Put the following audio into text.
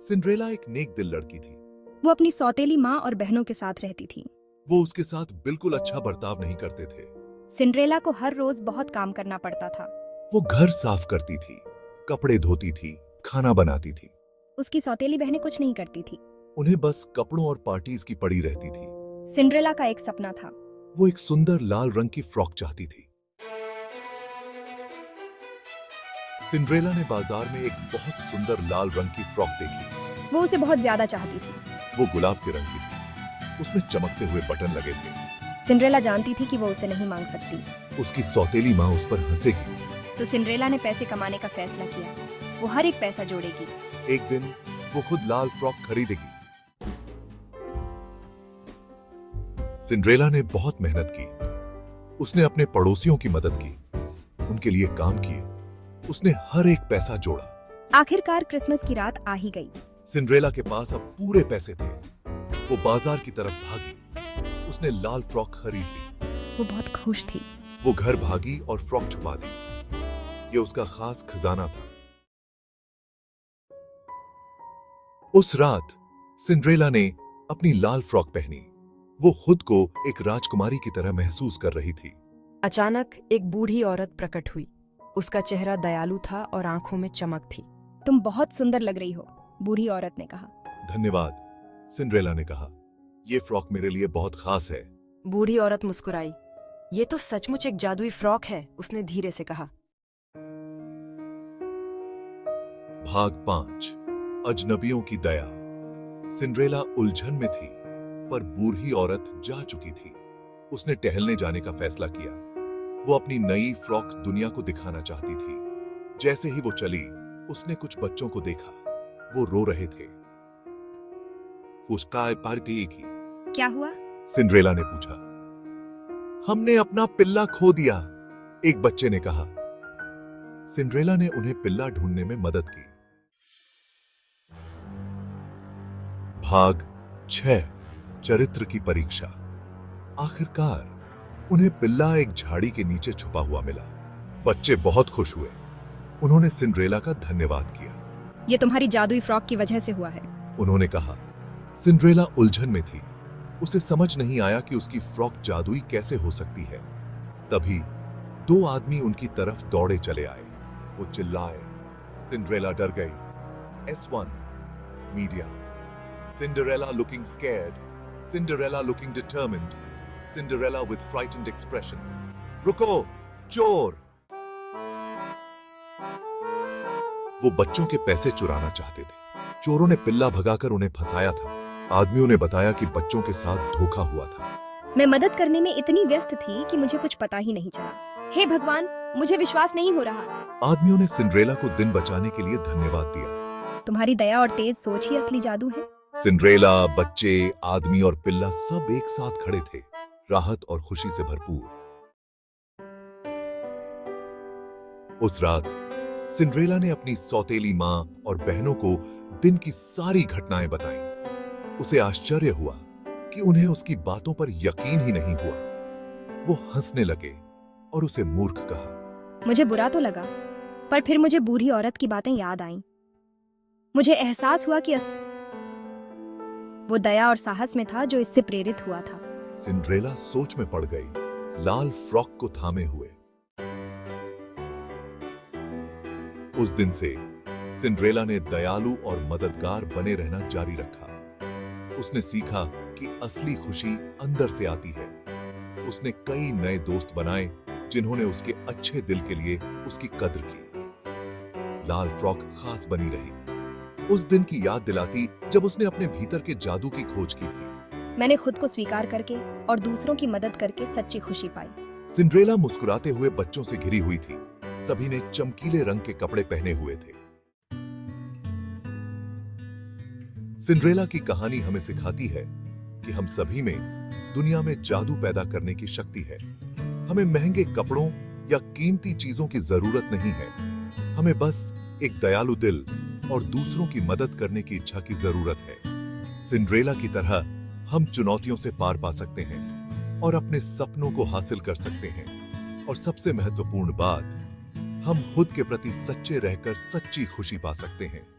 Cinderella एक नेक दिल लड़की थी। वो अपनी सौतेली माँ और बहनों के साथ रहती थी। वो उसके साथ बिल्कुल अच्छा बर्ताव नहीं करते थे। सिंड्रेला को हर रोज बहुत काम करना पड़ता था। वो घर साफ करती थी, कपड़े धोती थी, खाना बनाती थी। उसकी सौतेली बहनें कुछ नहीं करती थी। उन्हें बस कपड़ों और पार्टीज की पड़ी रहती थी। सिंड्रेला का एक सपना था। वो एक सुंदर लाल रंग की फ्रॉक चाहती थी। सिंड्रेला ने बाजार में एक बहुत सुंदर लाल रंग की फ्रॉक देखी। वो उसे बहुत ज्यादा चाहती थी। वो गुलाब के रंग की थी। उसमें चमकते हुए बटन लगे थे। सिंड्रेला जानती थी कि वो उसे नहीं मांग सकती। उसकी सौतेली माँ उस पर हंसेगी। तो सिंड्रेला ने पैसे कमाने का फैसला किया। वो हर एक पैसा जोड़ेगी। एक दिन वो खुद लाल फ्रॉक खरीदेगी। सिंड्रेला ने बहुत मेहनत की। उसने अपने पड़ोसियों की मदद की, उनके लिए काम किए। उसने हर एक पैसा जोड़ा। आखिरकार क्रिसमस की रात आ ही गई। सिंड्रेला के पास अब पूरे पैसे थे। वो बाजार की तरफ भागी। उसने लाल फ्रॉक खरीद ली। वो बहुत खुश थी। वो घर भागी और फ्रॉक छुपा दी। ये उसका खास खजाना था। उस रात सिंड्रेला ने अपनी लाल फ्रॉक पहनी। वो खुद को एक राजकुमारी की तरह महसूस कर रही थी। अचानक एक बूढ़ी औरत प्रकट हुई। उसका चेहरा दयालु था और आंखों में चमक थी। तुम बहुत सुंदर लग रही हो, बूढ़ी औरत ने कहा। धन्यवाद, सिंड्रेला ने कहा। ये फ्रॉक मेरे लिए बहुत खास है। बूढ़ी औरत मुस्कुराई। ये तो सचमुच एक जादुई फ्रॉक है, उसने धीरे से कहा। भाग 5, अजनबियों की दया। सिंड्रेला उलझन में थी, पर बूढ़ी औरत जा चुकी थी। उसने टहलने जाने का फैसला किया। वो अपनी नई फ्रॉक दुनिया को दिखाना चाहती थी। जैसे ही वो चली, उसने कुछ बच्चों को देखा। वो रो रहे थे। क्या हुआ? सिंड्रेला ने पूछा। हमने अपना पिल्ला खो दिया, एक बच्चे ने कहा। सिंड्रेला ने उन्हें पिल्ला ढूंढने में मदद की। भाग 6, चरित्र की परीक्षा। आखिरकार उन्हें पिल्ला एक झाड़ी के नीचे छुपा हुआ मिला। बच्चे बहुत खुश हुए। उन्होंने सिंड्रेला का धन्यवाद किया। ये तुम्हारी जादुई फ्रॉक की वजह से हुआ है, उन्होंने कहा। सिंड्रेला उलझन में थी। उसे समझ नहीं आया कि उसकी फ्रॉक जादुई कैसे हो सकती है। तभी 2 आदमी उनकी तरफ दौड़े चले आए। वो चिल्लाए। सिंड्रेला डर गई। S1 media. Cinderella looking scared, Cinderella looking determined, Cinderella with frightened expression. रुको, चोर! वो बच्चों के पैसे चुराना चाहते थे। चोरों ने पिल्ला भगाकर उन्हें फंसाया था। आदमियों ने बताया कि बच्चों के साथ धोखा हुआ था। मैं मदद करने में इतनी व्यस्त थी कि मुझे कुछ पता ही नहीं चला। हे भगवान, मुझे विश्वास नहीं हो रहा। आदमियों ने सिंड्रेला को दिन बचाने के लिए धन्यवाद दिया। तुम्हारी दया और तेज सोच ही असली जादू है। सिंड्रेला, बच्चे, आदमी और पिल्ला सब एक साथ खड़े थे, राहत और खुशी से भरपूर। उस रात सिंड्रेला ने अपनी सौतेली माँ और बहनों को दिन की सारी घटनाएं बताईं। उसे आश्चर्य हुआ कि उन्हें उसकी बातों पर यकीन ही नहीं हुआ। वो हंसने लगे और उसे मूर्ख कहा। मुझे बुरा तो लगा, पर फिर मुझे बूढ़ी औरत की बातें याद आईं। मुझे एहसास हुआ कि वो दया और साहस में था जो इससे प्रेरित हुआ था। सिंड्रेला सोच में पड़ गई, लाल फ्रॉक को थामे हुए। उस दिन से सिंड्रेला ने दयालु और मददगार बने रहना जारी रखा। उसने सीखा कि असली खुशी अंदर से आती है। उसने कई नए दोस्त बनाए जिन्होंने उसके अच्छे दिल के लिए उसकी कद्र की। लाल फ्रॉक खास बनी रही। उस दिन की याद दिलाती जब उसने अपने भीतर के जादू की खोज की थी। मैंने खुद को स्वीकार करके और दूसरों की मदद करके सच्ची खुशी पाई। सिंड्रेला मुस्कुराते हुए बच्चों से घिरी हुई थी। सभी ने चमकीले रंग के कपड़े पहने हुए थे। सिंड्रेला की कहानी हमें सिखाती है कि हम सभी में दुनिया में जादू पैदा करने की शक्ति है। हमें महंगे कपड़ों या कीमती चीजों की जरूरत नहीं है। हमें बस एक दयालु दिल और दूसरों की मदद करने की इच्छा की जरूरत है। सिंड्रेला की तरह हम चुनौतियों से पार पा सकते हैं और अपने सपनों को हासिल कर सकते हैं। और सबसे महत्वपूर्ण बात, हम खुद के प्रति सच्चे रहकर सच्ची खुशी पा सकते हैं।